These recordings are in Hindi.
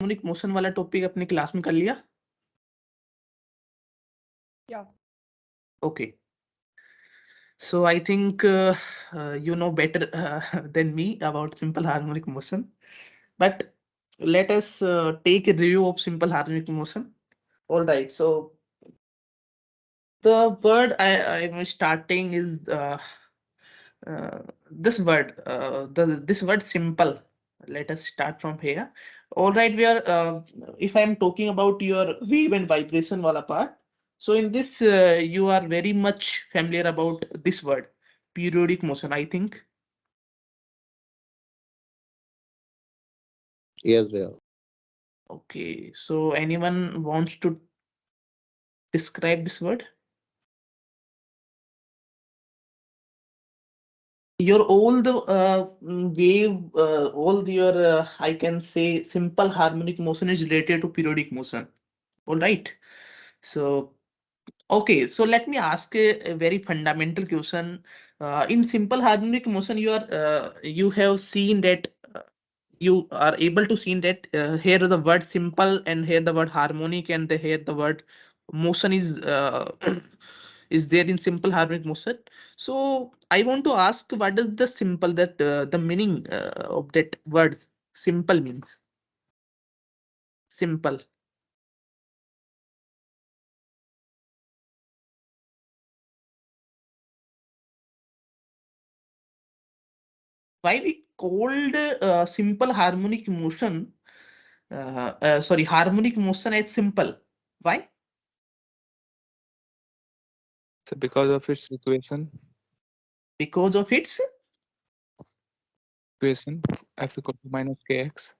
हार्मोनिक मोशन वाला टॉपिक अपनी क्लास में कर लिया? Yeah. Okay. So I think you know better than me about simple harmonic motion. But let us take a review of simple harmonic motion. All right. So the word I'm starting is this word. This word simple. Let us start from here. All right. We are. If I am talking about your wave and vibration wala part. So in this, you are very much familiar about this word, periodic motion, I think. Yes, भैया. Okay, so anyone wants to describe this word? Your all the wave, all your I can say simple harmonic motion is related to periodic motion. All right. So okay, so let me ask a very fundamental question. In simple harmonic motion, you have seen that you are able to see that here the word simple and here the word harmonic and here the word motion is is there in simple harmonic motion. So I want to ask, what is the simple that the meaning of that word simple means? Simple. Why we called simple harmonic motion? Sorry, harmonic motion as simple. Why? So because of its equation, Because of its f equal to minus kx.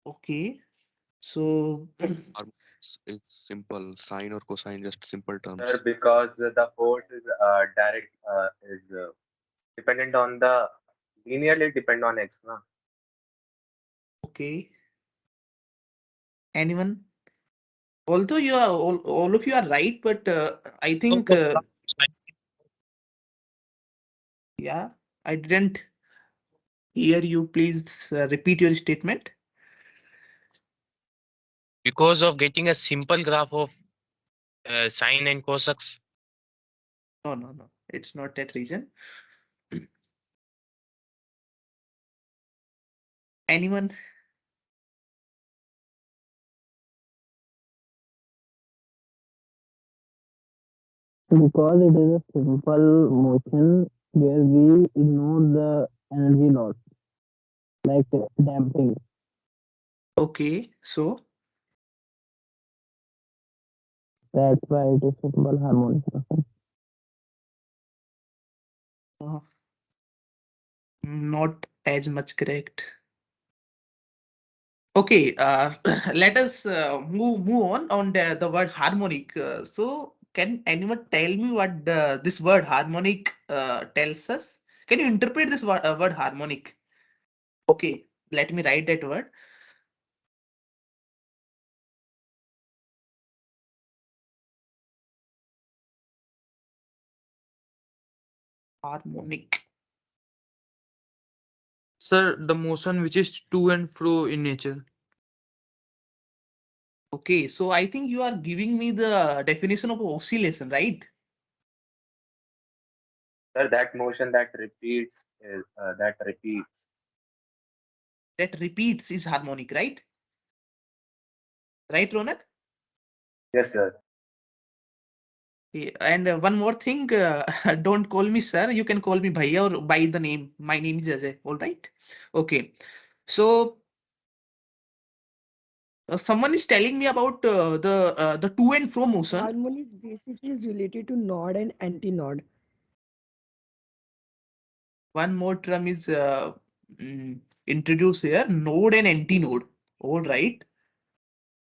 okay. So It's simple sine or cosine, just simple terms. Sir, because the force is direct is dependent on the linearly depend on x, na? okay. Anyone? Although you are all of you are right, but I think yeah, I didn't hear you. Please repeat your statement. Because of getting a simple graph of sine and cosx. No, no, no. It's not that reason. Anyone? Because it is a simple motion where we ignore the energy loss, like damping. Okay, so That's why it is simple harmonic motion. not as much correct. Okay, let us move on the word harmonic. So, can anyone tell me what this word harmonic tells us? Can you interpret this word harmonic? Okay, let me write that word. Harmonic. Sir, the motion which is to and fro in nature. Okay, so I think you are giving me the definition of oscillation, right? Sir, that motion that repeats is that repeats. That repeats is harmonic, right? Right, Ronak? Yes, sir. Okay, and one more thing, don't call me sir. You can call me Bhaiya or by the name. My name is Ajay. All right. Okay. So someone is telling me about the to and fro motion. Harmonic basically is related to node and antinode. One more term is introduced here: node and antinode. All right.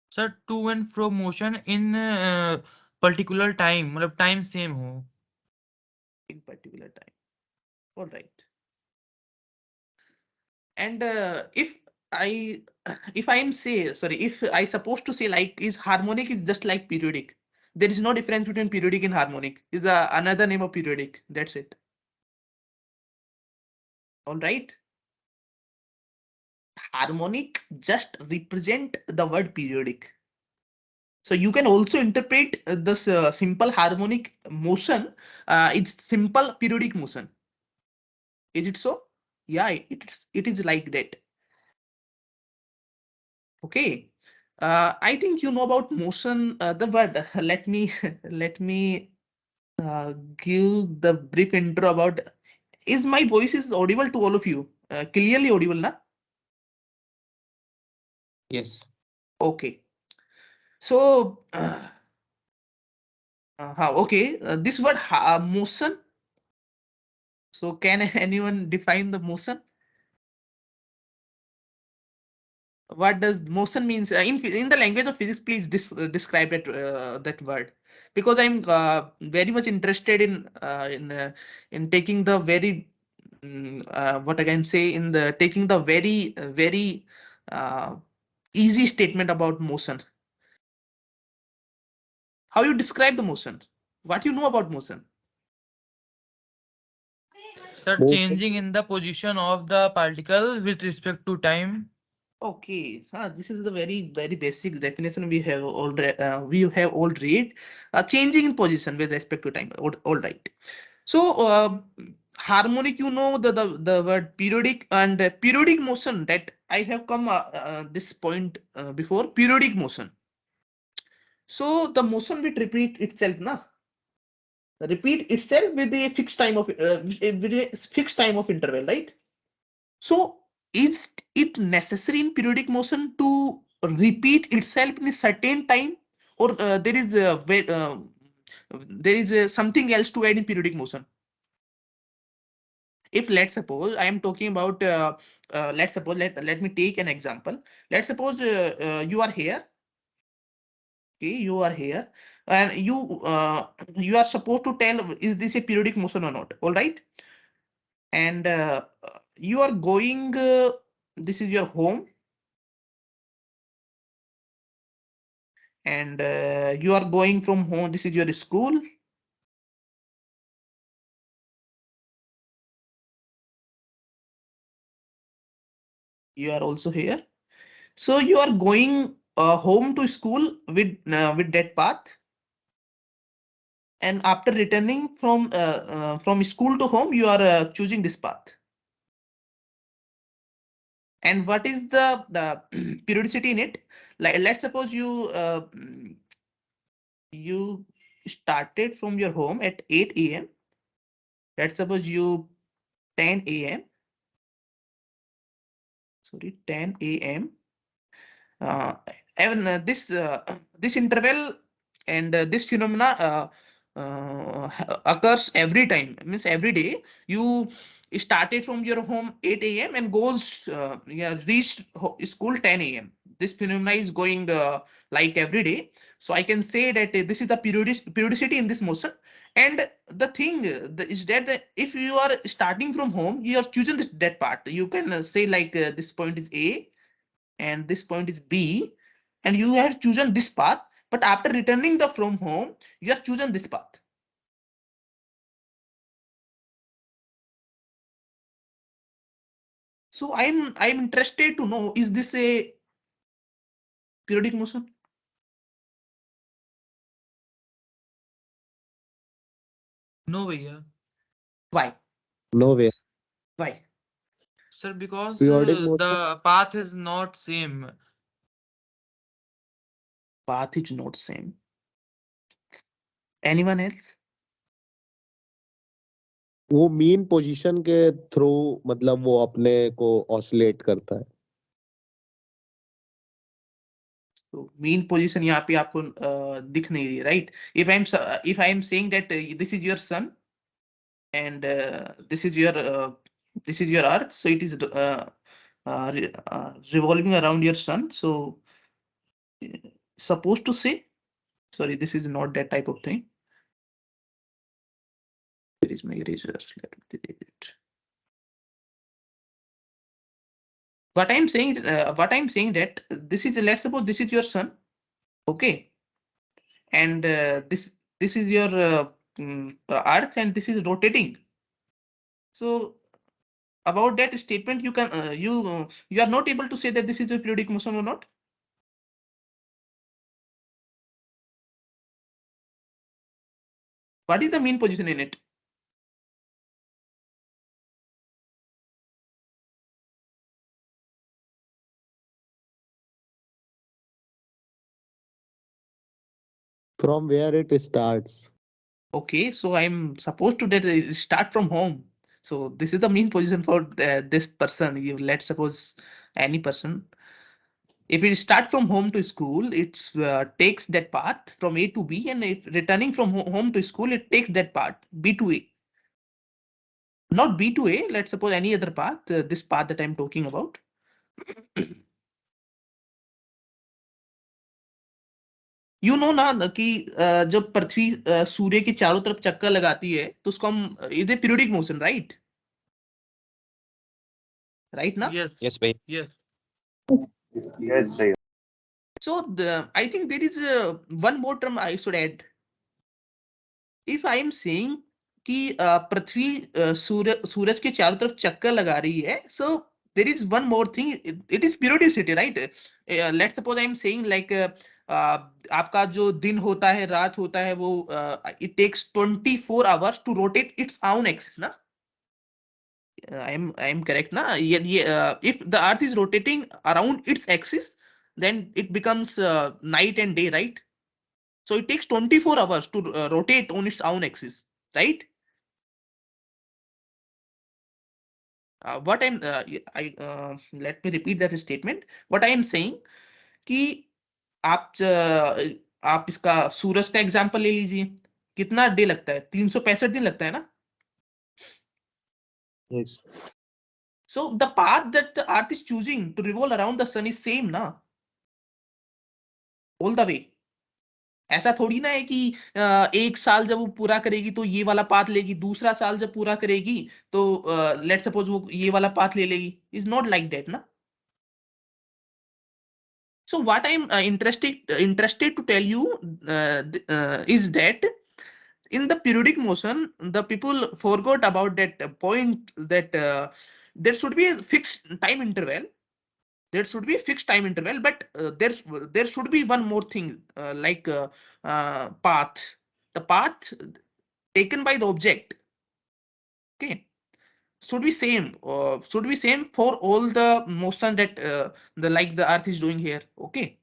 Sir, to and fro motion in particular time, मतलब time same हो. In particular time. All right. And I if I'm say sorry, if I supposed to say like is harmonic is just like periodic. There is no difference between periodic and harmonic. Is another name of periodic. That's it. All right. harmonic just represent the word periodic. So you can also interpret this simple harmonic motion. It's simple periodic motion. Is it so? Yeah, it is like that. Okay. I think you know about motion. The word. Let me give the brief intro about. Is my voice is audible to all of you? Clearly audible, na? Yes. Okay. So, okay. This word motion. So, can anyone define the motion? What does motion means in the language of physics? Please describe that word, because I'm very much interested in taking the very what I can say in the taking the very uh, easy statement about motion. How you describe the motion? What you know about motion? Sir, Motion. changing in the position of the particle with respect to time. Okay, so this is the very basic definition we have already read. Changing in position with respect to time. All right. So harmonic, you know the word periodic, and periodic motion that I have come this point before. Periodic motion. So the motion will repeat itself, na? Repeat itself with a fixed time of fixed time of interval, right? So is it necessary in periodic motion to repeat itself in a certain time, or there is something else to add in periodic motion? If let's suppose I am talking about let's suppose let me take an example. Let's suppose you are here. Okay, you are here, and you are supposed to tell is this a periodic motion or not. All right, and you are going. This is your home, and you are going from home. This is your school. You are also here. So you are going home to school with that path, and after returning from school to home, you are choosing this path. And what is the periodicity in it? Like let's suppose you started from your home at 8 a.m. Let's suppose you 10 a.m. Sorry, 10 a.m. Uh, and this interval and this phenomena occurs every time. It means every day you started from your home 8 a.m. and goes yeah, reached school 10 a.m. This phenomena is going like every day. So I can say that this is the periodicity in this motion. And the thing is that if you are starting from home, you are choosing that part. You can say like this point is A and this point is B, and you have chosen this path, but after returning the from home, you have chosen this path. So I'm interested to know, is this a periodic motion? No, bhaiya. Why? No way. Why? Sir, because Periodic motion. the path is not same. Path is not same. Anyone else? वो मीन पोजीशन के थ्रू मतलब वो अपने को ऑसिलेट करता है. तो mean position यहाँ पे आपको दिख नहीं रही, right? If I am saying that this is your sun and this is your earth, so it is revolving around your sun. So supposed to say, sorry, this is not that type of thing. Where is my eraser? Let me delete it. What I'm saying that this is, let's suppose this is your sun, okay, and this is your earth, and this is rotating. So about that statement you can you are not able to say that this is a periodic motion or not? What is the mean position in it? From where it starts. Okay, so I'm supposed to that start from home. So this is the mean position for this person. You let's suppose any person. If it start from home to school, it takes that path from A to B, and if returning from home to school, it takes that path B to A. Not B to A. Let's suppose any other path. This path that I'm talking about. You know ना कि जब पृथ्वी सूर्य के चारों तरफ चक्कर लगाती है तो उसको हम is a periodic motion, right? Right ना? Yes. Yes, bhai. Yes. Yes, bhaiya. So I think there is one more term I should add. If I am saying कि पृथ्वी सूरज के चारों तरफ चक्कर लगा रही है, so there is one more thing. It is periodicity, right? Let's suppose I am saying like आपका जो दिन होता है, रात होता है, वो it takes 24 hours to rotate its own axis, ना? I am correct, na? If the Earth is rotating around its axis, then it becomes night and day, right? So it takes 24 hours to rotate on its own axis, right? What I'm let me repeat that statement. What I am saying कि आप इसका सूरज का एग्जांपल ले लीजिए. कितना डे लगता है? 365 दिन लगता है ना? Yes. So the path that the Earth is choosing to revolve around the sun is same, na? All the way. ऐसा थोड़ी ना है कि एक साल जब वो पूरा करेगी तो ये वाला पाथ लेगी, दूसरा साल जब पूरा करेगी तो लेट्स सपोज वो ये वाला पाथ ले लेगी. इज नॉट लाइक दैट, ना? So what I'm interested to tell you is that in the periodic motion, the people forgot about that point that there should be a fixed time interval. There should be a fixed time interval, but there should be one more thing like path. The path taken by the object, okay, should be same for all the motion that the like the Earth is doing here, okay?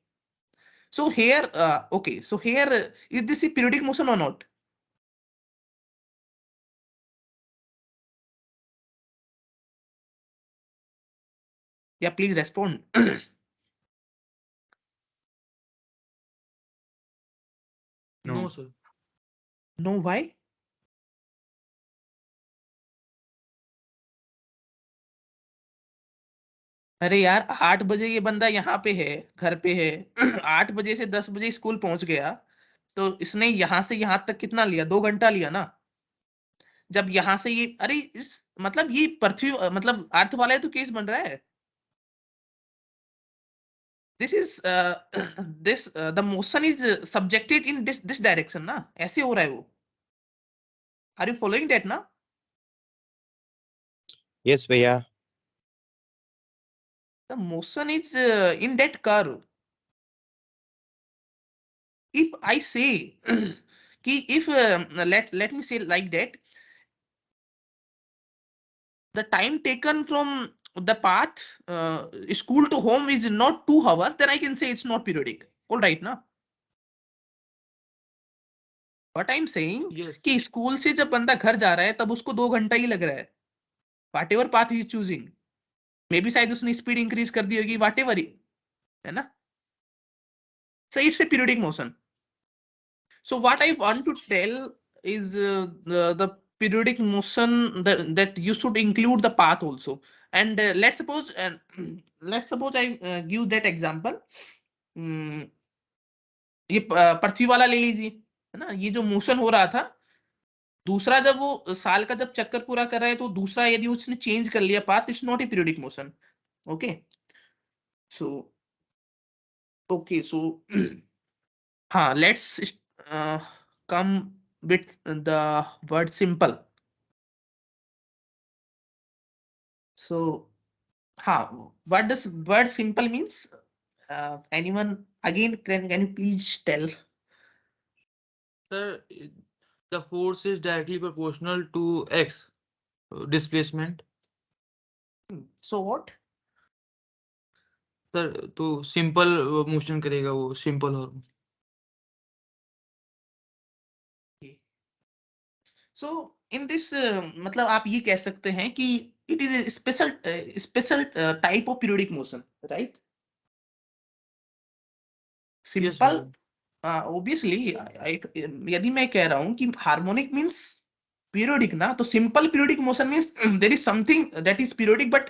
So here okay, so here is this a periodic motion or not? Yeah, please respond. No, No. sir. No, why? अरे यार 8 बजे ये बंदा यहाँ पे है, घर पे है. 8 बजे से 10 बजे स्कूल पहुंच गया, तो इसने यहाँ से यहाँ तक कितना लिया? 2 घंटा लिया ना? जब यहाँ से ये अरे मतलब ये पृथ्वी मतलब अर्थ वाला है तो केस बन रहा है. This is this the motion is subjected in this direction, ना? ऐसे हो रहा है वो. Are you following that, ना? Yes, bhaiya. The motion is in that curve. If I say if let me say like that, the time taken from the path school to home is not 2 hours, then I can say it's not periodic. All right, na? What I'm saying Yes. कि स्कूल से जब बंदा घर जा रहा है तब उसको 2 घंटा ही लग रहा है. Whatever path he is choosing, may be शायद उसने स्पीड इंक्रीज कर दी होगी, whatever है ना? So it's a periodic motion. So what I want to tell is the periodic motion that you should include the path also. And let's suppose I give that example. ये पृथ्वी वाला ले लीजिए, है ना? ये जो मोशन हो रहा था, दूसरा जब वो साल का जब चक्कर पूरा कर रहा है तो दूसरा यदि उसने चेंज कर लिया path, it's not a periodic motion. Okay, so हाँ, let's come with the word simple. So what does word simple means? Anyone again, can you please tell? Sir, the force is directly proportional to x displacement. So what? Sir तो सिंपल मोशन करेगा वो सिंपल और So in this मतलब आप ये कह सकते हैं कि it is a special type of periodic motion, right? Simple. Obviously यदि मैं कह रहा हूं कि हार्मोनिक मींस पीरियोडिक ना, तो simple periodic motion means there is something that is periodic, but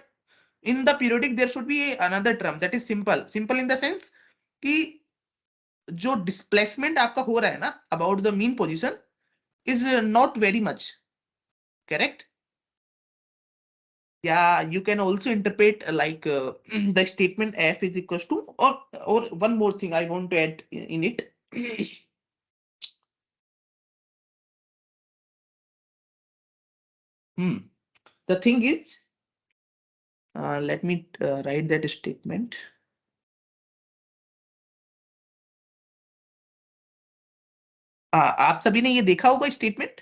in the periodic there should be another term that is simple in the sense कि जो displacement आपका हो रहा है ना about the mean position is not very much, correct? Yeah, you can also interpret like the statement f is equals to, or one more thing I want to add in it. The thing is, let me write that statement. आप सभी ने ये देखा होगा statement,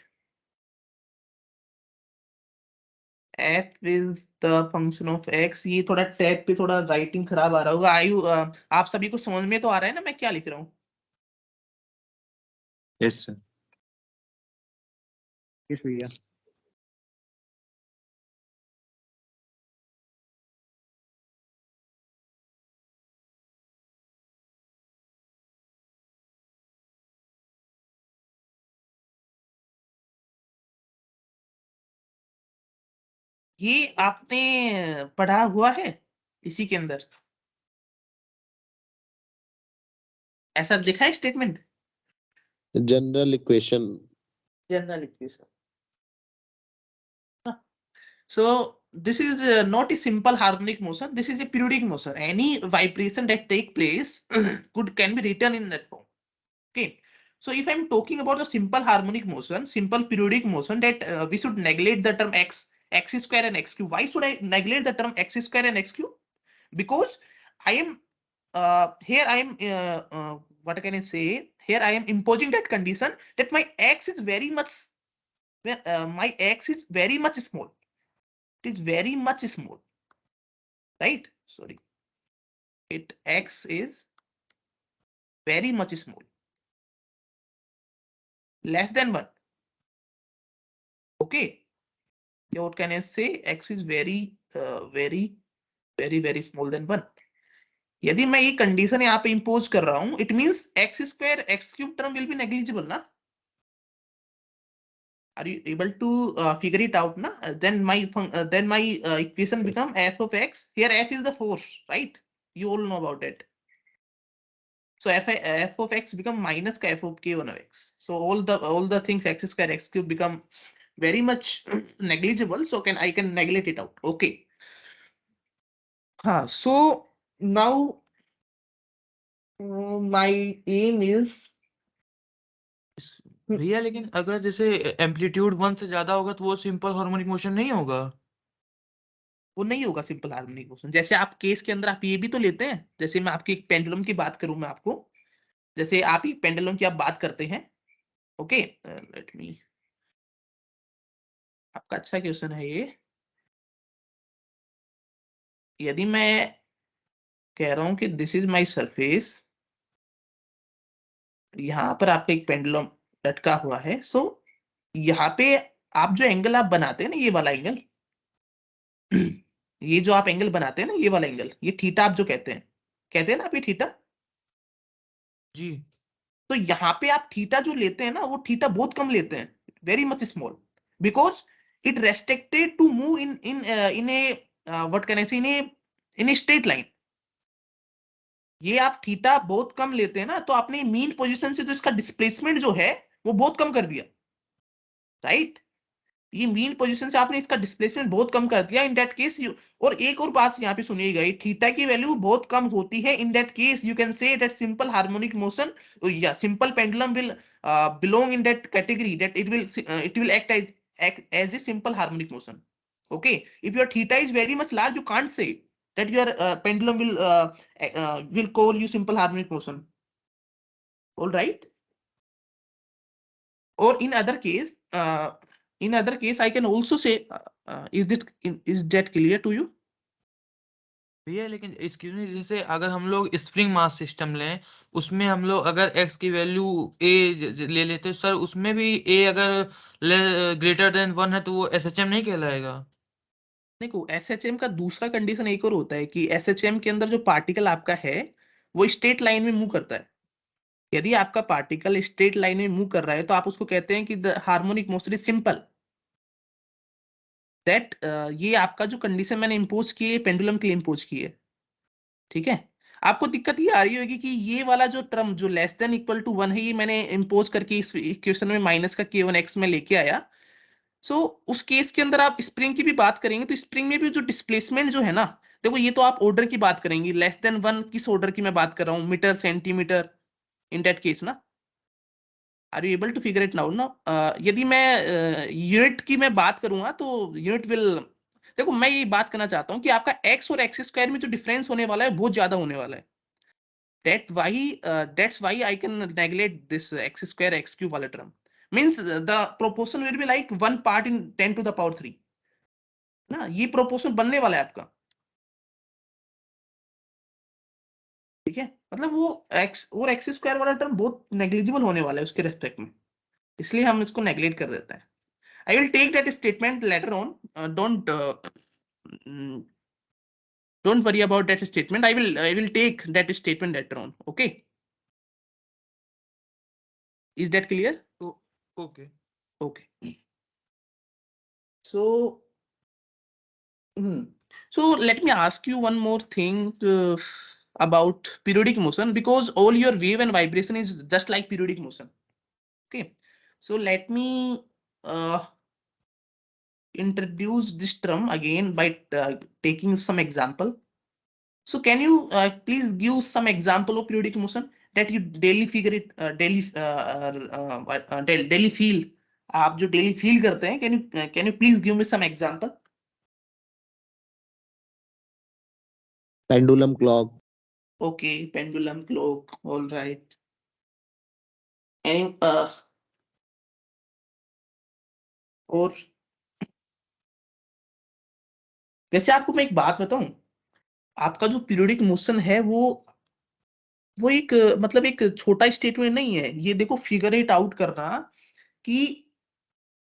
f is the function of x. ये थोड़ा टैब पे थोड़ा राइटिंग खराब आ रहा होगा। आयु आप सभी को समझ में तो आ रहा है ना मैं क्या लिख रहा हूँ? Yes, sir. Yes, भैया। ये आपने पढ़ा हुआ है इसी के अंदर, ऐसा लिखा है statement? General equation. General equation. So this is not a simple harmonic motion, this is a periodic motion. Any vibration that take place can be written in that form. Okay, so if I'm talking about the simple harmonic motion, simple periodic motion, that we should neglect the term x square and x cube. Why should I neglect the term x square and x cube? Because I am here I am what can I say, here I am imposing that condition that my x is very much my x is very much small. It is very much small, right? Sorry, x is very much small, less than 1. Okay, what can I say? X is very small than 1. यदि मैं ये कंडीशन यहाँ पे इंपोज कर रहा हूं, it means x square x cube term will be negligible ना? Are you able to figure it out na? Then my equation become f of x. Here f is the force, right? You all know about it. So f of x become minus ka f of k1 of x. So all the things x square x cube become very much negligible. So I can neglect it out. Okay. So now my aim is, भैया लेकिन अगर जैसे एम्पलीट्यूड 1 से ज्यादा होगा तो वो सिंपल हार्मोनिक मोशन नहीं होगा। वो नहीं होगा सिंपल हार्मोनिक मोशन। जैसे आप केस के अंदर आप ये भी तो लेते हैं, जैसे मैं आपकी एक पेंडुलम की बात करूं, मैं आपको जैसे आप एक पेंडुलम की आप बात करते हैं। ओके, लेट मी, आपका अच्छा क्वेश्चन है ये। यदि मैं कह रहा हूं कि दिस इज माय सरफेस, यहाँ पर आपका एक पेंडुलम लटका हुआ है, सो यहाँ पे आप जो एंगल आप बनाते हैं ना, ये वाला एंगल ये जो आप एंगल बनाते हैं ना, ये वाला एंगल, ये थीटा आप जो कहते हैं ना आप, ये थीटा जी। तो यहाँ पे आप थीटा जो लेते हैं ना, वो थीटा बहुत कम लेते हैं, very much small, because it restricted to move in a what can I say, in a straight line. ये आप थीटा बहुत कम लेते हैं ना, तो आपने मीन पोजीशन से जो इसका डिस्प्लेसमेंट जो है वो बहुत कम कर दिया, राइट? ये मीन पोजीशन से आपने इसका डिस्प्लेसमेंट बहुत कम कर दिया इन दैट केस। और एक और बात यहाँ पे सुनिएगा, थीटा की वैल्यू बहुत कम होती है, in that case you can say that simple harmonic motion या simple pendulum will belong in that category, that it will act as a simple harmonic motion. Okay, if your theta is very much large, you can't say that your pendulum will call you simple harmonic motion. All right. Or in other case, I can also say, is that clear to you? भैया लेकिन एक्सक्यूज मी, जैसे अगर हम लोग स्प्रिंग मास सिस्टम लें, उसमें हम लोग अगर x की वैल्यू a ले लेते हैं सर, उसमें भी a अगर ग्रेटर देन 1 है तो वो SHM नहीं कहलाएगा? देखो, SHM का दूसरा कंडीशन एक और होता है कि SHM के अंदर जो पार्टिकल आपका है वो स्ट्रेट लाइन में मूव करता है। यदि आपका पार्टिकल स्ट्रेट लाइन में मूव कर रहा है तो आप उसको कहते हैं कि the harmonic motion is simple. That ये आपका जो कंडीशन मैंने इंपोज की है पेंडुलम के लिए इंपोज की है। ठीक है, आपको दिक्कत ये आ रही होगी कि ये वाला जो टर्म जो लेस देन इक्वल टू 1 है, ये मैंने इंपोज करके इस इक्वेशन में माइनस का k1x में लेके आया। सो उस केस के अंदर आप स्प्रिंग की भी बात करेंगे तो स्प्रिंग में भी जो डिस्प्लेसमेंट जो है ना, देखो ये तो आप ऑर्डर की बात करेंगे, लेस देन 1 किस ऑर्डर की मैं बात कर रहा हूँ, metre centimetre in that case ना। Are you able to figure it now ना? यदि मैं यूनिट की मैं बात करूंगा तो यूनिट विल, देखो मैं ये बात करना चाहता हूँ कि आपका x और x स्क्वायर में जो डिफरेंस होने वाला है बहुत ज्यादा होने वाला है। That's why I can neglect this x square x cube वाला term. Means the proportion will be like 1 part in 10 to the power 3 ना, ये proportion बनने वाला है आपका। ठीक है, मतलब वो x और x स्क्वायर वाला टर्म बहुत नेग्लिजिबल होने वाला है उसके रेस्पेक्ट में, इसलिए हम इसको नेग्लेक्ट कर देते हैं। I will take that statement later on. Don't worry about that statement. I will take that statement later on. Okay. Is that clear? Okay. Okay. So, so let me ask you one more thing about periodic motion, because all your wave and vibration is just like periodic motion. Okay. So let me introduce this term again by taking some example. So can you please give some example of periodic motion that you daily figure it, daily feel, आप जो daily feel करते हैं, can you please give me some example? Pendulum clock. Okay, pendulum clock, all right. Any और वैसे आपको मैं एक बात बताऊं, आपका जो पीरियोडिक मोशन है वो एक मतलब एक छोटा स्टेटमेंट नहीं है। ये देखो फिगर इट आउट करना कि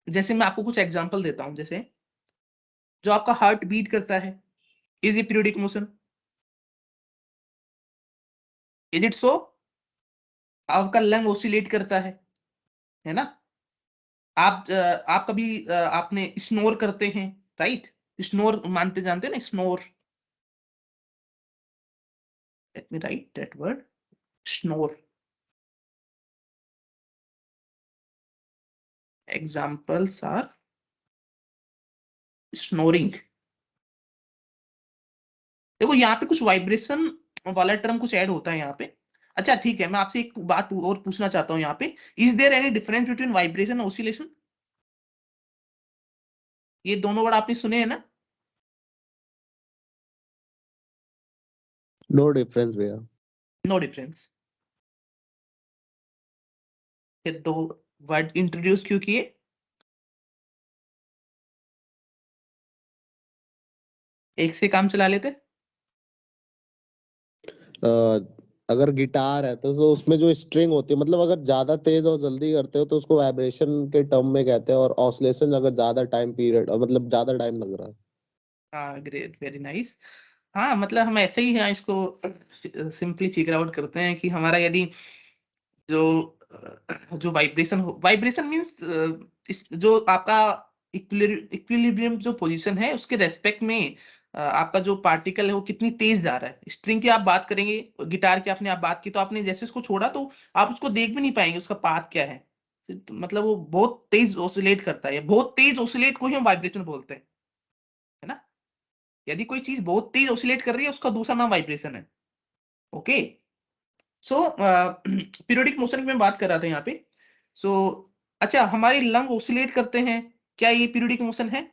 जैसे मैं आपको कुछ एग्जांपल देता हूं, जैसे जो आपका हार्ट बीट करता है, is a periodic motion? Is it so? आपका लंग ऑसिलेट करता है ना? आप कभी आपने स्नोर करते हैं, राइट? स्नोर मानते जानते हैं ना, snore. Let me write that word, snore. Examples are snoring. देखो यहाँ पे कुछ वाइब्रेशन वाला टर्म कुछ ऐड होता है यहाँ पे। अच्छा ठीक है, मैं आपसे एक बात और पूछना चाहता हूँ यहाँ पे, is there any difference between vibration और ऑसिलेशन? ये दोनों वर्ड आपने सुने हैं ना? No difference भैया. No difference. ये दो वर्ड इंट्रोड्यूस क्यों किए? एक से काम चला लेते। अगर गिटार है तो उसमें जो स्ट्रिंग होती है, मतलब अगर ज्यादा तेज और जल्दी करते हो तो उसको वाइब्रेशन के टर्म में कहते हैं, और ऑसिलेशन अगर ज्यादा टाइम पीरियड मतलब ज्यादा टाइम लग रहा है। हाँ, ग्रेट, वेरी नाइस। हाँ, मतलब हम ऐसे ही हैं, इसको सिंपली फिगर आउट करते हैं कि हमारा यदि जो वाइब्रेशन मींस जो आपका इक्विलिब्रियम जो पोजीशन है उसके रेस्पेक्ट में आपका जो पार्टिकल है वो कितनी तेज जा रहा है। स्ट्रिंग की आप बात करेंगे, गिटार की आपने आप बात की, तो आपने जैसे उसको छोड़ा तो आप उसको देख भी नहीं पाएंगे उसका पाथ क्या है। तो मतलब वो बहुत तेज ऑसिलेट करता है, बहुत तेज ऑसिलेट को ही हम वाइब्रेशन बोलते हैं, है ना? यदि कोई चीज बहुत तेज ऑसिलेट कर रही है उसका दूसरा नाम वाइब्रेशन है। ओके। सो पीरियोडिक मोशन की मैं बात कर रहा था यहाँ पे। सो अच्छा, हमारे लंग ऑसिलेट करते हैं, क्या ये पीरियोडिक मोशन है?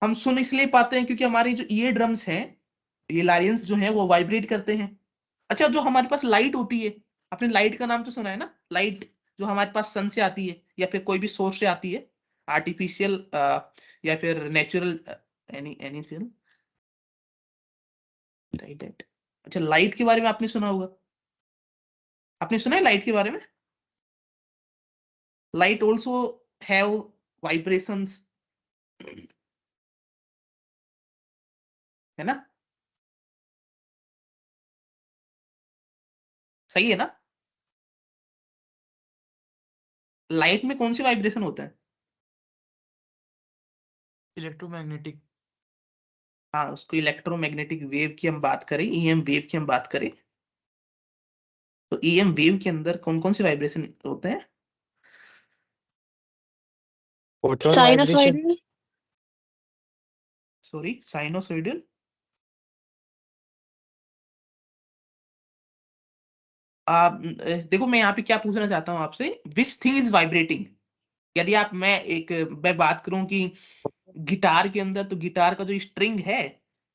हम सुन इसलिए पाते हैं क्योंकि हमारे जो ईयर ड्रम्स हैं, ये लारियंस जो हैं वो वाइब्रेट करते हैं। अच्छा, जो हमारे पास लाइट होती है, आपने लाइट का नाम तो सुना है ना, लाइट जो हमारे पास सन से आती है या फिर कोई भी सोर्स से आती है, आर्टिफिशियल या फिर नेचुरल, एनी राइट राइट। अच्छा, लाइट के बारे में आपने सुना होगा, आपने सुना है लाइट के बारे में? लाइट ऑल्सो हैव वाइब्रेशंस, है ना? सही है ना? लाइट में कौन से वाइब्रेशन होते हैं? इलेक्ट्रोमैग्नेटिक। हाँ, उसको इलेक्ट्रोमैग्नेटिक वेव की हम बात करें, ईएम वेव की हम बात करें, तो ईएम वेव के अंदर कौन कौन से वाइब्रेशन होते हैं? Photon vibration. Sinusoidal. Sorry, sinusoidal. देखो मैं यहाँ पे क्या पूछना चाहता हूँ आपसे, विच थिंग इज वाइब्रेटिंग? यदि मैं बात करूं कि गिटार के अंदर, तो गिटार का जो स्ट्रिंग है,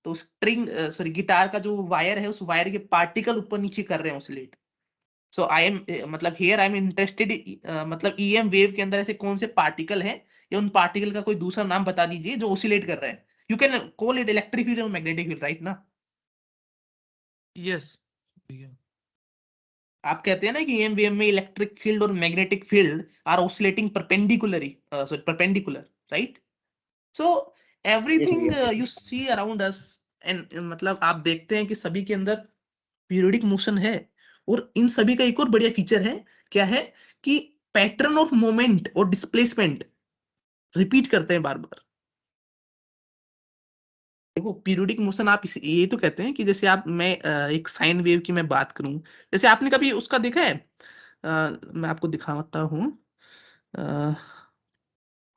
तो स्ट्रिंग सॉरी गिटार का जो वायर है, उस वायर के पार्टिकल ऊपर नीचे कर रहे हैं ऑसिलेट। सो आई एम मतलब हियर आई एम इंटरेस्टेड, मतलब ईएम वेव के अंदर ऐसे कौन से पार्टिकल हैं, या उन पार्टिकल का कोई दूसरा नाम बता दीजिए जो ऑसिलेट कर रहे हैं। You can call it electric field और मैग्नेटिक फील्ड, राइट ना? यस भैया। आप कहते हैं ना कि ईएम वेव में इलेक्ट्रिक फील्ड और magnetic field are oscillating perpendicularly, sorry perpendicular, right? So everything you see around us, and मतलब आप देखते हैं कि सभी के अंदर पीरियोडिक मोशन है, और इन सभी का एक और बढ़िया फीचर है, क्या है कि पैटर्न ऑफ मोमेंट और डिस्प्लेसमेंट रिपीट करते हैं बार बार। देखो पीरियोडिक मोशन, आप ये तो कहते हैं कि जैसे एक साइन वेव की मैं बात करूं, जैसे आपने कभी उसका देखा है, मैं आपको दिखाता हूं, अ,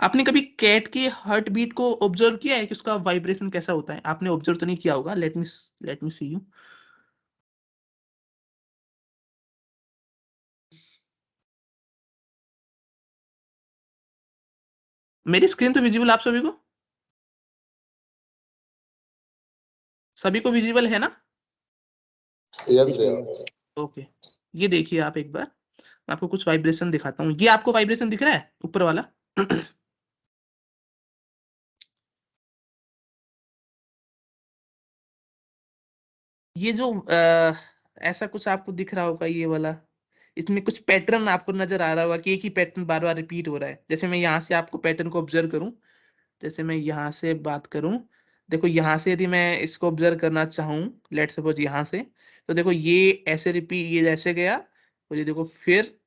आपने कभी कैट की हार्ट बीट को ऑब्जर्व किया है कि उसका वाइब्रेशन कैसा होता है? आपने ऑब्जर्व तो नहीं किया होगा, लेट मी सी यू। मेरी स्क्रीन तो विजिबल आप सभी को, सभी को विजिबल है ना? यस भैया। ओके, ये देखिए आप एक बार, मैं आपको कुछ वाइब्रेशन दिखाता हूँ। ये आपको वाइब्रेशन दिख रहा है ऊपर वाला? ये जो ऐसा कुछ आपको दिख रहा होगा, ये वाला, इसमें कुछ पैटर्न आपको नजर आ रहा होगा कि एक ही पैटर्न बार बार रिपीट हो रहा है। जैसे मैं यहाँ से आपको पैटर्न को ऑब्जर्व करूँ, जैसे मैं यहाँ से बात करूँ, देखो यहाँ से यदि मैं इसको ऑब्जर्व करना चाहूँ, लेट सपोज यहाँ से, तो देखो ये ऐसे रिपीट, ये ऐसे गया, और ये देखो फिर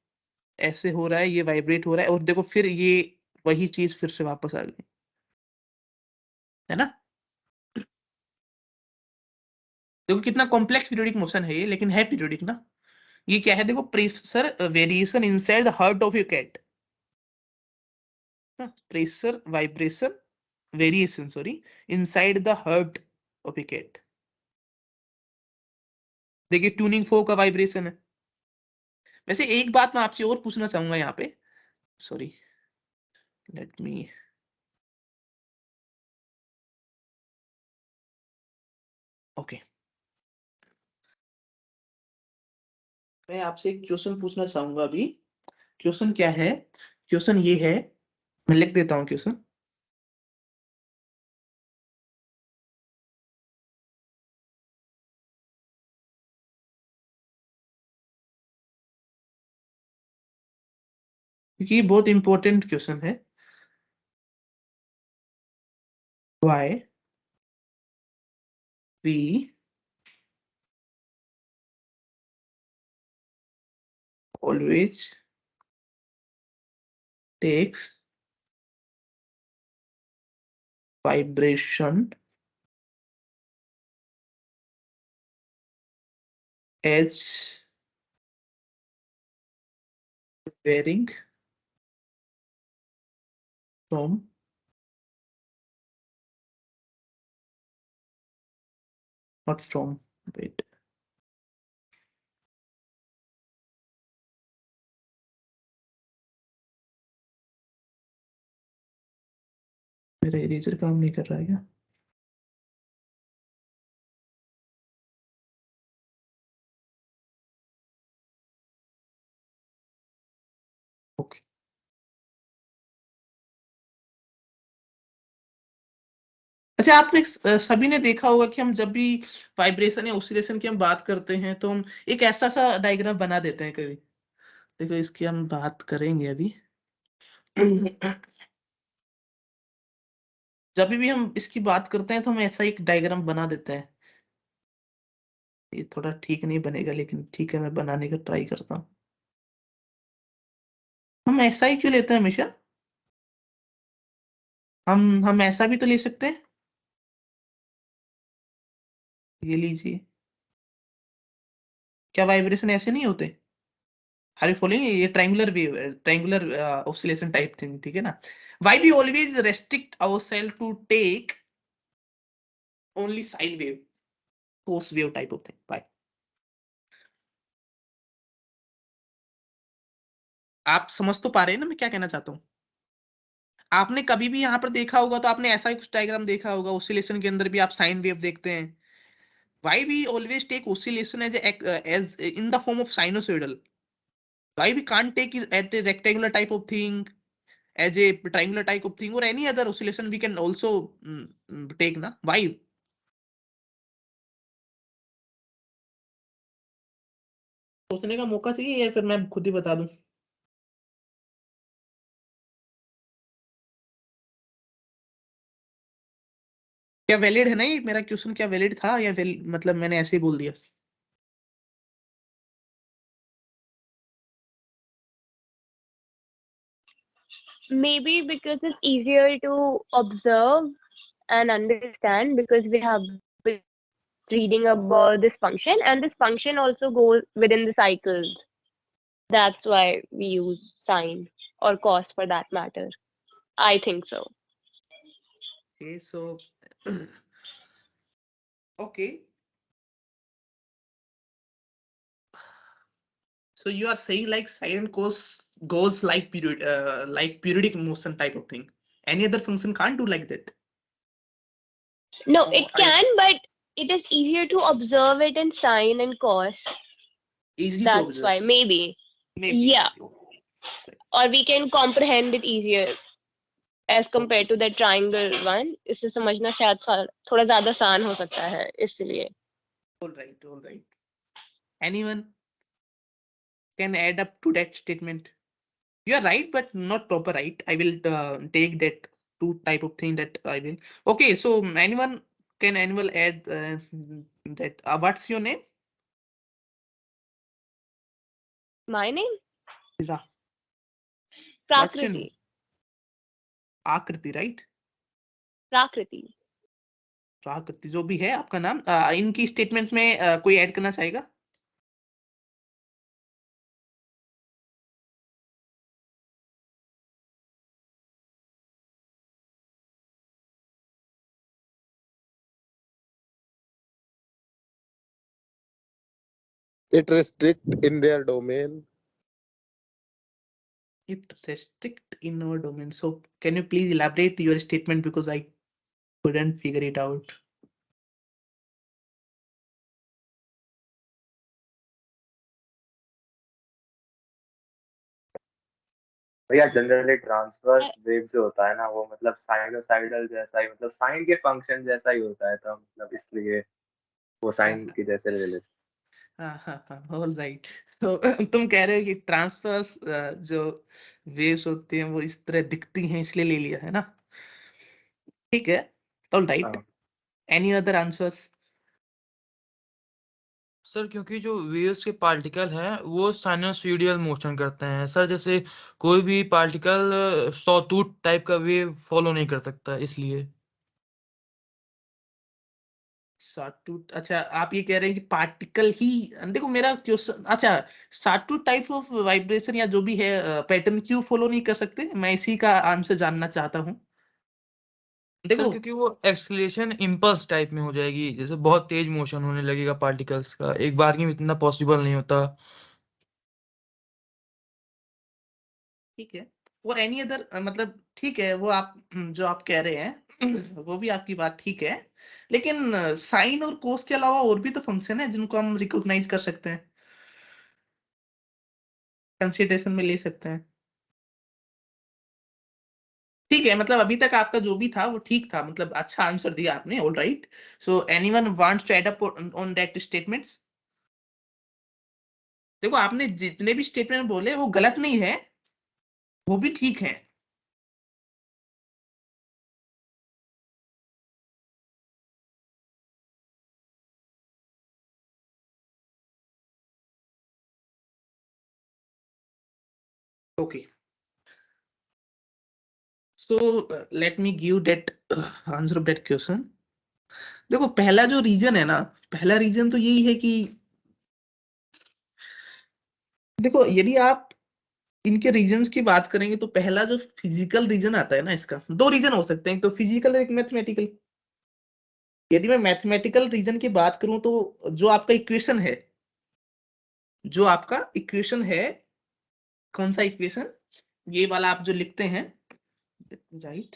ऐसे हो रहा है, ये वाइब्रेट हो रहा है, और देखो फिर ये वही चीज फिर से वापस आ गई, है ना? देखो कितना कॉम्प्लेक्स पीरियोडिक मोशन है ये, लेकिन है पीरियोडिक ना। ये क्या है, देखो pressure variation inside the heart of your cat, pressure vibration variation, sorry, inside the heart of a cat. देखिए ट्यूनिंग फोक का वाइब्रेशन है। वैसे एक बात मैं आपसे और पूछना चाहूंगा यहाँ पे, सॉरी, लेट मी, ओके, मैं आपसे एक क्वेश्चन पूछना चाहूंगा अभी। क्वेश्चन क्या है? क्वेश्चन ये है, मैं लिख देता हूँ क्वेश्चन। क्योंकि ये बहुत इंपॉर्टेंट क्वेश्चन है। Why we always takes vibration as varying from not from, wait, मेरा इरेजर काम नहीं कर रहा है क्या? ओके। अच्छा, आपने सभी ने देखा होगा कि हम जब भी वाइब्रेशन या ऑसिलेशन की हम बात करते हैं तो हम एक ऐसा सा डायग्राम बना देते हैं कभी। देखो, इसकी हम बात करेंगे अभी। जब भी हम इसकी बात करते हैं तो हम ऐसा एक डायग्राम बना देते हैं। ये थोड़ा ठीक नहीं बनेगा, लेकिन ठीक है, मैं बनाने का ट्राई करता हूँ। हम ऐसा ही क्यों लेते हैं हमेशा? हम ऐसा भी तो ले सकते हैं। ये लीजिए। क्या वाइब्रेशन ऐसे नहीं होते? Are you following? ये triangular wave, triangular oscillation type thing, ठीक है ना? Why we always restrict ourselves to take only sine wave, cos wave type of thing? Why? आप समझ तो पा रहे हैं ना मैं क्या कहना चाहता हूँ? आपने कभी भी यहाँ पर देखा होगा तो आपने ऐसा ही कुछ डायग्राम देखा होगा, ऑसिलेशन के अंदर भी आप साइन वेव देखते हैं। Why we always take oscillation as in the form of sinusoidal? Why we can't take it at a rectangular type of thing, as a triangular type of thing, or any other oscillation we can also take na? Why? सोचने का मौका चाहिए या फिर मैं खुद ही बता दूं? क्या वैलिड है ना ये मेरा क्वेश्चन? क्या वैलिड था या मतलब मैंने ऐसे ही बोल दिया? Maybe because it's easier to observe and understand because we have been reading about this function and this function also goes within the cycles. That's why we use sine or cos for that matter. I think so. Okay, so okay. So you are saying like sine and cos goes like periodic motion type of thing. Any other function can't do like that. No, Oh, it can, but it is easier to observe it in sine and cos. Easy to That's observe. why, maybe. Maybe. Yeah. Okay. Or we can comprehend it easier as compared to the triangle one. इससे समझना शायद थोड़ा ज़्यादा आसान हो सकता है इसलिए. All right, all right. Anyone can add up to that statement? You are right, but not proper right. I will take that two type of thing that I will. Okay, so anyone add that? What's your name? My name? Yeah. What's your name? Prakriti. आकृति, right? Prakriti. प्राकृति जो भी है आपका नाम, इनकी स्टेटमेंट में कोई ऐड करना चाहेगा? It restrict in their domain. It restrict in our domain. So can you please elaborate your statement because I couldn't figure it out. भैया जनरली ट्रांसवर्स वेव जो होता है ना वो मतलब साइनोसाइडल जैसा ही मतलब साइन के फंक्शन जैसा ही होता है तो मतलब इसलिए वो साइन की जैसे ले लेते. हाँ, ऑल राइट. तो तुम कह रहे हो कि ट्रांसफर्स जो वेव्स होती हैं वो इस तरह दिखती हैं इसलिए ले लिया है ना? ठीक है, all right. Any other answers? Sir क्योंकि जो वेव्स के पार्टिकल हैं वो साइनोसॉइडल मोशन करते हैं सर, जैसे कोई भी पार्टिकल सॉटूथ टाइप का वेव फॉलो नहीं कर सकता इसलिए. सॉटूथ, अच्छा आप ये कह रहे हैं कि पार्टिकल ही, देखो मेरा क्वेश्चन, अच्छा सॉटूथ टाइप ऑफ वाइब्रेशन या जो भी है पैटर्न क्यों फॉलो नहीं कर सकते? मैं इसी का आंसर जानना चाहता हूँ. सर देखो क्योंकि वो एक्सलेशन इम्पल्स टाइप में हो जाएगी, जैसे बहुत तेज मोशन होने लगेगा पार्टिकल्स का, एक बार में इतना पॉसिबल नहीं होता. ठीक है, और एनी अदर मतलब ठीक है, वो आप जो आप कह रहे हैं वो भी आपकी बात ठीक है, लेकिन साइन और कोस के अलावा और भी तो फंक्शन है जिनको हम रिकॉग्नाइज कर सकते हैं, कंसीडरेशन में ले सकते हैं। ठीक है, मतलब अभी तक आपका जो भी था वो ठीक था, मतलब अच्छा आंसर दिया आपने, all right. So anyone wants to add up on that statements? देखो आपने जितने भी स्टेटमेंट बोले वो गलत नहीं है, वो भी ठीक है। Okay, so let me give that answer of that question. देखो पहला जो रीजन है ना, पहला रीजन तो यही है कि देखो यदि आप इनके रीजंस की बात करेंगे तो पहला जो फिजिकल रीजन आता है ना, इसका दो रीजन हो सकते हैं, एक तो फिजिकल और एक मैथमेटिकल। यदि मैं मैथमेटिकल रीजन की बात करूं तो जो आपका इक्वेशन है, जो आपका इक्वेशन है, कौन सा इक्वेशन, ये वाला आप जो लिखते हैं, राइट,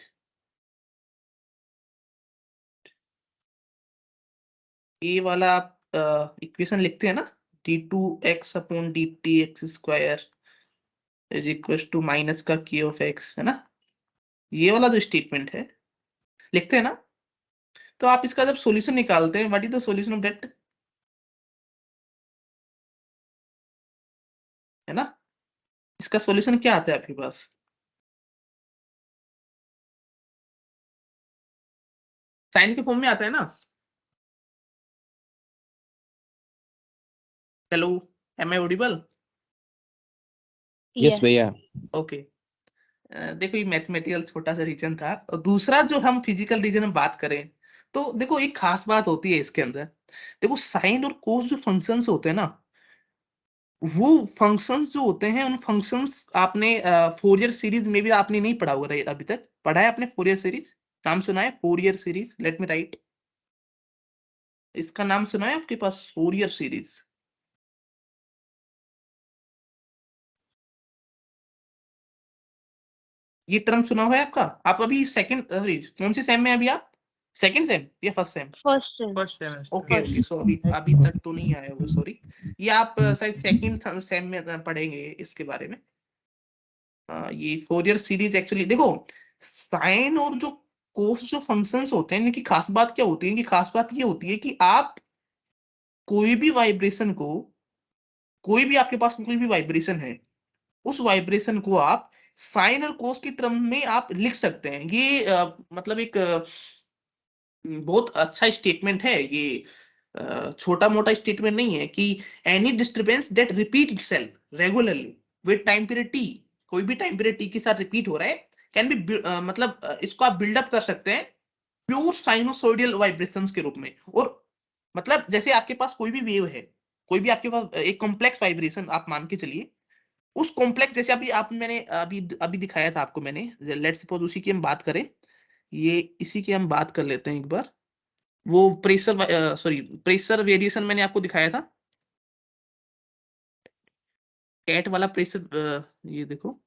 ये वाला आप इक्वेशन लिखते हैं ना, d2x upon dt(x²) is equal to minus का k ऑफ x, है ना, ये वाला जो स्टेटमेंट है लिखते हैं ना, तो आप इसका जब सॉल्यूशन निकालते हैं, what is the solution of that, है ना, इसका सॉल्यूशन क्या आता है आपके पास? साइन के फॉर्म में आता है ना। Hello, am I audible? Yes. भैया। ओके, देखो ये मैथमेटिकल छोटा सा रीजन था, और दूसरा जो हम फिजिकल रीजन में बात करें तो देखो एक खास बात होती है इसके अंदर। देखो साइन और कोस जो फंक्शंस होते हैं ना, वो फंक्शंस जो होते हैं, उन फंक्शंस आपने फोरियर सीरीज में भी आपने नहीं पढ़ा होगा, अभी तक पढ़ा है आपने फोरियर सीरीज? नाम सुना है Fourier series? Let me right, इसका नाम सुना है आपके पास, फोरियर सीरीज? ये टर्म सुना हुआ है आपका? आप अभी सेकंड, कौन सी सेम में अभी आप? सेकंड सेम या first sem? First sem. First semester. Okay First. Okay, so अभी तक तो नहीं आया होगा, सॉरी। ये आप शायद सेकंड सेम में पढ़ेंगे इसके बारे में। ये फोरियर सीरीज एक्चुअली देखो, साइन और जो कोस जो फंक्शंस होते हैं, इनकी खास बात क्या होती है? इनकी खास बात ये होती है कि आप कोई भी वाइब्रेशन को, कोई भी आपके पास कोई भी वाइब्रेशन है, उस वाइब्रेशन को आप साइन और कोस की टर्म में आप लिख सकते हैं। ये मतलब एक बहुत अच्छा स्टेटमेंट है ये, छोटा मोटा स्टेटमेंट नहीं है कि any disturbance that repeat itself regularly with time period T, कोई भी टाइम पीरियड टी के साथ रिपीट हो रहा है, कैन बी मतलब इसको आप बिल्डअप कर सकते हैं प्योर साइनोसॉइडल वाइब्रेशंस के रूप में। और मतलब जैसे आपके पास कोई भी वेव है, कोई भी आपके पास एक कॉम्प्लेक्स वाइब्रेशन आप मान के चलिए, उस कॉम्प्लेक्स, जैसे अभी आप मैंने अभी अभी दिखाया था आपको मैंने, लेट्स सपोज उसी की हम बात करें, ये इसी की हम बात कर लेते हैं एक बार। वो प्रेशर, सॉरी, प्रेशर वेरिएशन मैंने आपको दिखाया था, कैट वाला प्रेशर, ये देखो,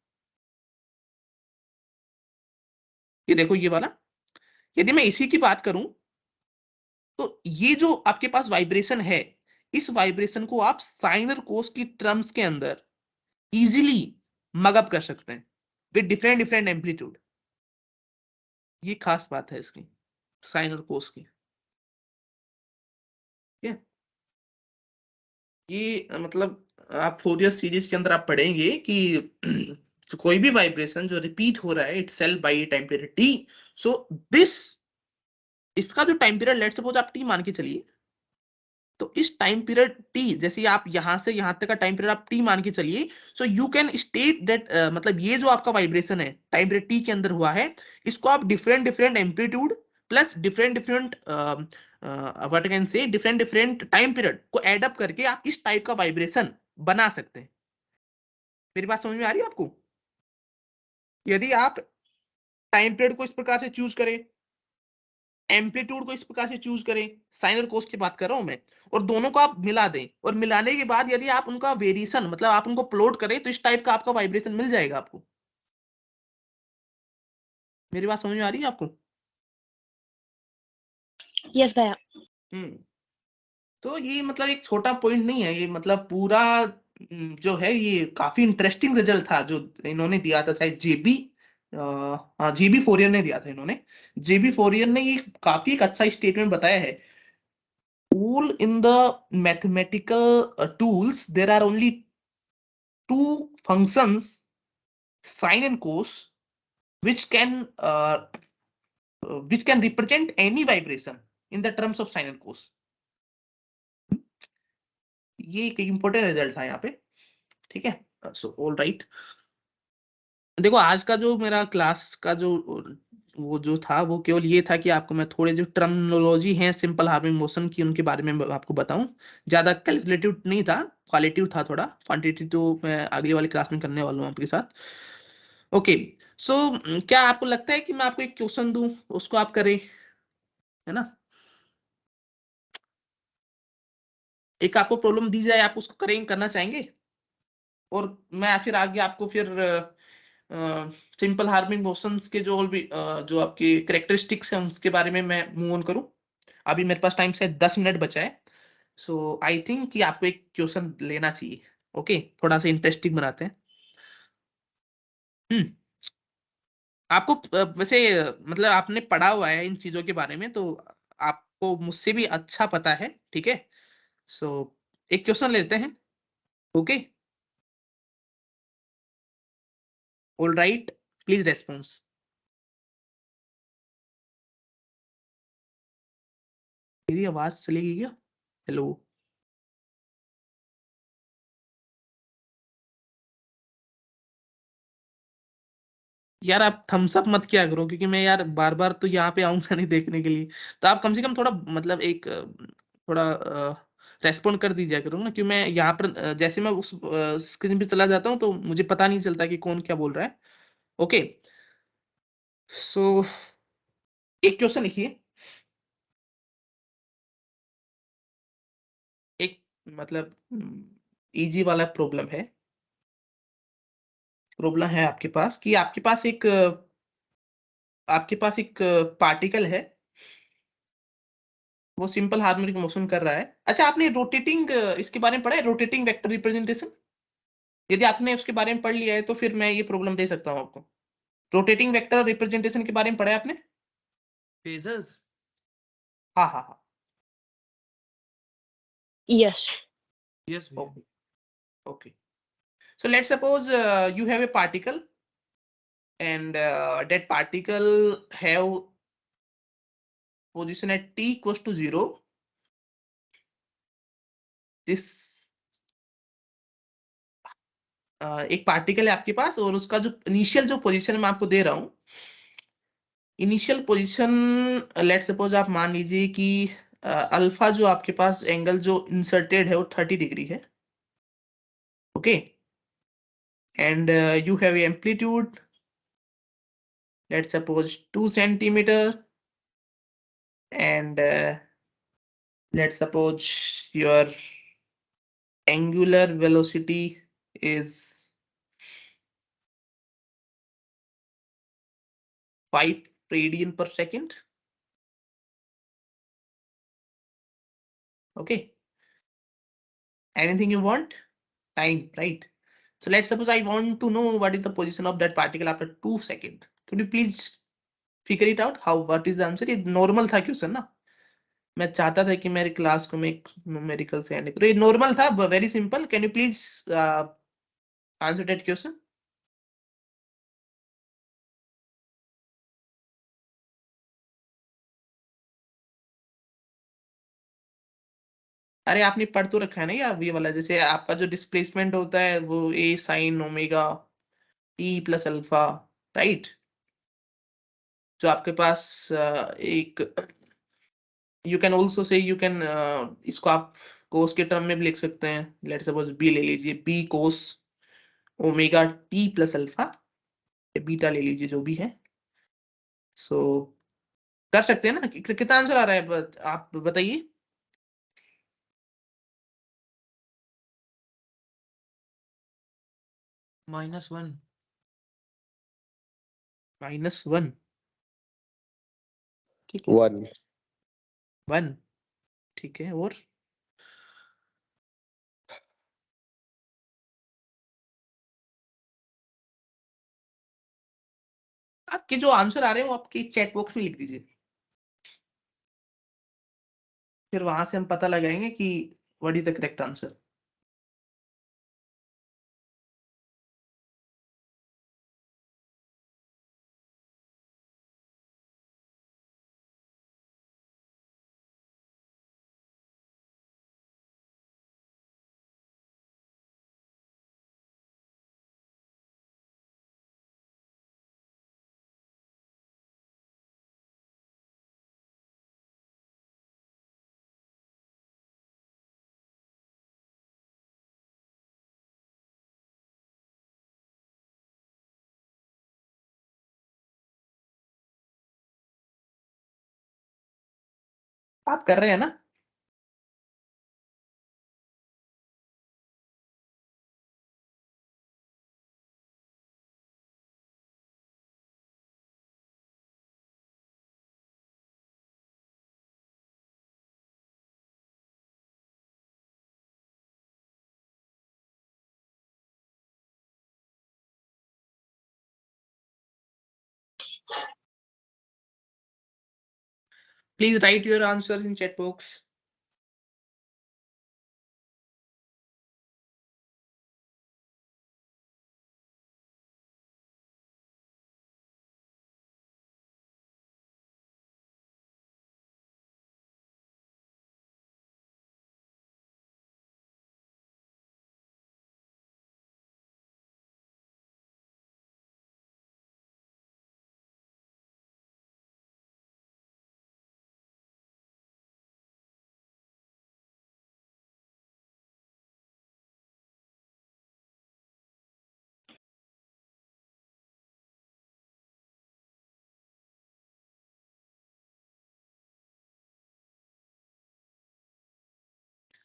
ये देखो ये वाला, यदि मैं इसी की बात करूं तो ये जो आपके पास वाइब्रेशन है, इस वाइब्रेशन को आप साइन और कोस की टर्म्स के अंदर इजीली मगअप कर सकते हैं विद डिफरेंट डिफरेंट एम्पलीट्यूड। ये खास बात है इसकी, साइन और कोस की। ठीक है, ये मतलब आप फोरियर सीरीज के अंदर आप पढ़ेंगे कि जो कोई भी वाइब्रेशन जो रिपीट हो रहा है it self by time period T, so this, इसका जो टाइम पीरियड, लेट सपोज आप टी मान के चलिए, तो इस टाइम पीरियड टी, जैसे आप यहां से यहां तक का टाइम पीरियड आप टी मान के चलिए, so you can state that, मतलब ये जो आपका वाइब्रेशन है टाइम पीरियड टी के अंदर हुआ है, इसको आप different different amplitude plus different different what can say different different time period को एड अप करके आप इस टाइप का वाइब्रेशन बना सकते हैं। मेरी बात समझ में आ रही है आपको? यदि आप टाइम पीरियड को इस प्रकार से चूज करें, एम्पलीट्यूड को इस प्रकार से चूज करें, साइन और कोस की बात कर रहा हूं मैं, और दोनों को आप मिला दें, और मिलाने के बाद यदि आप उनका वेरिएशन, मतलब आप उनको प्लॉट करें, तो इस टाइप का आपका वाइब्रेशन मिल जाएगा आपको। मेरी बात समझ में आ रही है आपको? Yes, भैया. तो ये मतलब एक छोटा पॉइंट नहीं है, ये मतलब पूरा जो है ये काफी इंटरेस्टिंग रिजल्ट था जो इन्होंने दिया था, शायद जेबी फोरियर ने दिया था इन्होंने। जेबी फोरियर ने ये काफी एक अच्छा स्टेटमेंट बताया है। all in the mathematical tools there are only two functions, sine and cos, which can represent any vibration in the terms of sine and cos. ये एक इंपॉर्टेंट रिजल्ट था यहाँ पे, ठीक है। सो ऑल राइट, देखो आज का जो मेरा क्लास का जो वो जो था वो केवल ये था कि आपको मैं थोड़े जो टर्मिनोलॉजी हैं सिंपल हार्मोनिक मोशन की उनके बारे में आपको बताऊं। ज्यादा कैलकुलेटिव नहीं था, क्वालिटिव था थोड़ा, क्वांटिटी तो मैं अगली वाली क्लास में करने वाला हूँ आपके साथ। ओके, सो क्या आपको लगता है कि मैं आपको एक क्वेश्चन दूं उसको आप करें, है ना? एक आपको प्रॉब्लम दी जाए, आप उसको करें, करना चाहेंगे? और मैं फिर आगे आपको फिर सिंपल हार्मोनिक मोशंस के जो भी जो आपके कैरेक्टरिस्टिक्स हैं उसके बारे में मैं मूव ऑन करूं। अभी मेरे पास टाइम से 10 मिनट बचा है, सो आई थिंक कि आपको एक क्वेश्चन लेना चाहिए। ओके, थोड़ा सा इंटरेस्टिंग बनाते हैं। आपको वैसे मतलब आपने पढ़ा हुआ है इन चीजों के बारे में, तो आपको मुझसे भी अच्छा पता है, ठीक है। सो एक क्वेश्चन लेते हैं। Okay, all right, please response. मेरी आवाज चलेगी क्या? हेलो? यार आप थम्स अप मत किया करो, क्योंकि मैं यार बार बार तो यहाँ पे आऊंगा नहीं देखने के लिए। तो आप कम से कम थोड़ा मतलब एक थोड़ा रेस्पॉन्ड कर दीजिए करो ना, क्योंकि मैं यहाँ पर जैसे मैं उस स्क्रीन पे चला जाता हूँ तो मुझे पता नहीं चलता कि कौन क्या बोल रहा है। ओके, सो एक क्वेश्चन लिखिए। एक मतलब इजी वाला प्रॉब्लम है। प्रॉब्लम है आपके पास कि आपके पास एक पार्टिकल है, वो सिंपल हार्मोनिक मोशन कर रहा है। अच्छा, आपने रोटेटिंग इसके बारे में पढ़ा है, रोटेटिंग वेक्टर रिप्रेजेंटेशन? यदि आपने उसके बारे में पढ़ लिया है तो फिर मैं ये प्रॉब्लम दे सकता हूँ आपको। रोटेटिंग वेक्टर रिप्रेजेंटेशन के बारे में पढ़ा है आपने? फेजर्स। हाँ हाँ हाँ। Yes. यस भैया। Okay okay, so let's suppose you have a particle and that particle have position at t equals to 0. this एक पार्टिकल है आपके पास और उसका जो इनिशियल जो पोजीशन मैं आपको दे रहा हूँ, इनिशियल पोजीशन लेट सपोज आप मान लीजिए कि अल्फा जो आपके पास एंगल जो इंसर्टेड है वो 30 डिग्री है। Okay, and you have amplitude let suppose 2 centimeter and let's suppose your angular velocity is 5 radian per second. Okay, anything you want? Time, right? So let's suppose I want to know what is the position of that particle after 2 seconds. Could you please figure it out? How, what is the answer? ये नॉर्मल था क्वेश्चन ना, मैं चाहता था कि मेरी क्लास को मैं न्यूमेरिकल से एंड करूं। ये नॉर्मल था, very simple. Can you please answer that question? अरे आपने पढ़ तो रखा है ना ये वाला, जैसे आपका जो डिस्प्लेसमेंट होता है वो A sine omega T plus alpha, right? जो आपके पास एक you can also say you can इसको आप कोस के टर्म में भी लिख सकते हैं। लेट सपोज बी ले लीजिए, B cos omega T plus alpha, beta ले लीजिए जो भी है। सो कर सकते हैं ना? कितना आंसर आ रहा है आप बताइए। -1। -1? ठीक है 1. 1, ठीक है। और आपके जो आंसर आ रहे हैं वो आपके चैट बॉक्स में लिख दीजिए, फिर वहां से हम पता लगाएंगे कि what is the correct answer. आप कर रहे हैं ना? Please write your answers in chat box.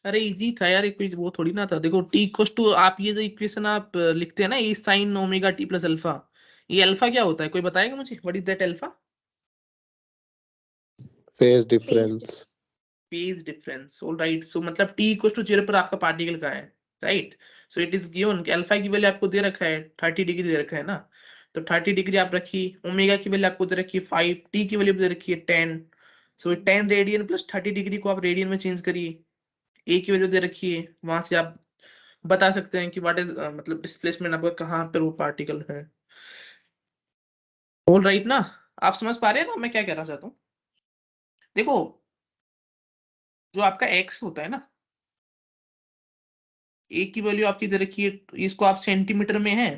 अरे इजी था यार, एक वो थोड़ी ना था। देखो टी इक्वल्स टू, आप ये जो इक्वेशन आप लिखते हैं ना, A sine omega T plus alpha, ये अल्फा क्या होता है? कोई बताएगा मुझे? What is that alpha? Phase difference. Phase difference. All right, so मतलब टी इक्वल्स टू 0 पर आपका पार्टिकल का है, right? So it is given कि अल्फा की वैल्यू आपको दे रखा है 30 डिग्री दे रखा है ना, तो 30 डिग्री आप रखिए। ओमेगा की वैल्यू आपको दे रखी है 5, टी की वैल्यू दे रखी है 10। सो 10 रेडियन प्लस 30 डिग्री को आप रेडियन में चेंज करिए, ए की वैल्यू दे रखी है, वहां से आप बता सकते हैं कि व्हाट इज मतलब डिस्प्लेसमेंट आपका कहाँ पर वो पार्टिकल है। ऑल राइट ना? आप समझ पा रहे हैं ना मैं क्या कहना चाहता हूँ? देखो जो आपका एक्स होता है ना, ए की वैल्यू आपकी दे रखी है, इसको आप सेंटीमीटर में है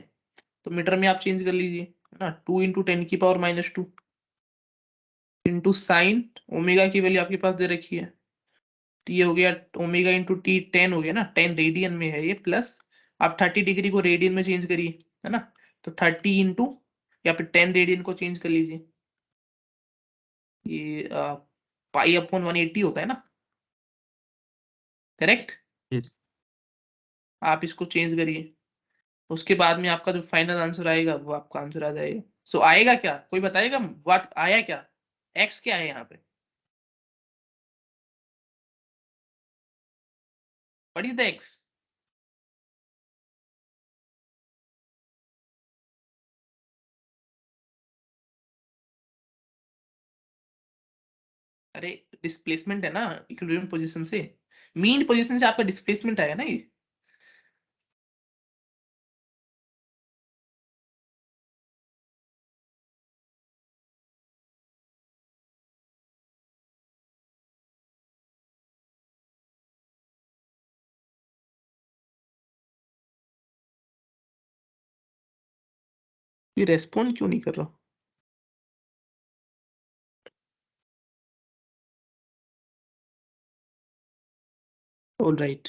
तो मीटर में आप चेंज कर लीजिए, है ना। 2 × 10⁻², इंटू साइन ओमेगा की वैल्यू आपके पास दे रखी है, तो ये हो गया ओमेगा इंटू टी, 10 हो गया ना, 10 रेडियन में है ये, प्लस आप 30 डिग्री को रेडियन में चेंज करिए, है ना। तो 30 इंटू या फिर 10 रेडियन को चेंज कर लीजिए, ये पाई/180 होता है ना, करेक्ट? Yes. आप इसको चेंज करिए, उसके बाद में आपका जो फाइनल आंसर आएगा वो आपका आंसर आ जाएगा। सो आएगा क्या? कोई बताएगा व्हाट आया क्या? एक्स क्या है यहाँ पे? What is the x? अरे डिस्प्लेसमेंट है ना, इक्विलिब्रियम पोजीशन से, मीन पोजीशन से आपका डिस्प्लेसमेंट आया ना ये रेस्पॉन्ड क्यों नहीं कर रहा? ऑल राइट,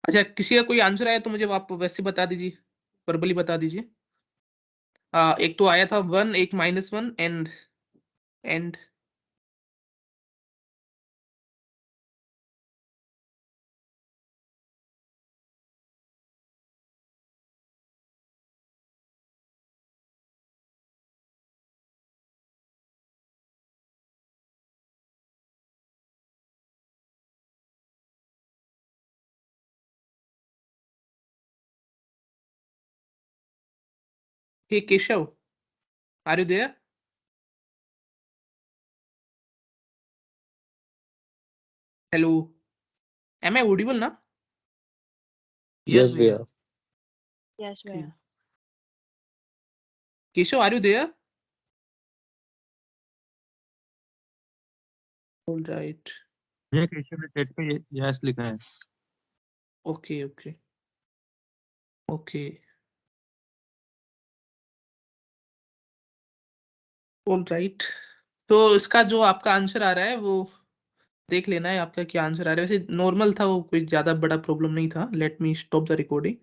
अच्छा किसी का कोई आंसर आया तो मुझे आप वैसे बता दीजिए, वर्बली बता दीजिए। एक तो आया था 1, एक -1 and Hey Keshav, are you there? Hello, am I audible now? Yes, we भैया। are. Yes, we are. Keshav, are you there? All right. भैया केशव ने टेट पे यस लिखा है। Okay, okay. Okay. All right. तो इसका जो आपका आंसर आ रहा है वो देख लेना है आपका क्या आंसर आ रहा है। वैसे नॉर्मल था वो, कोई ज्यादा बड़ा प्रॉब्लम नहीं था। Let me stop the recording.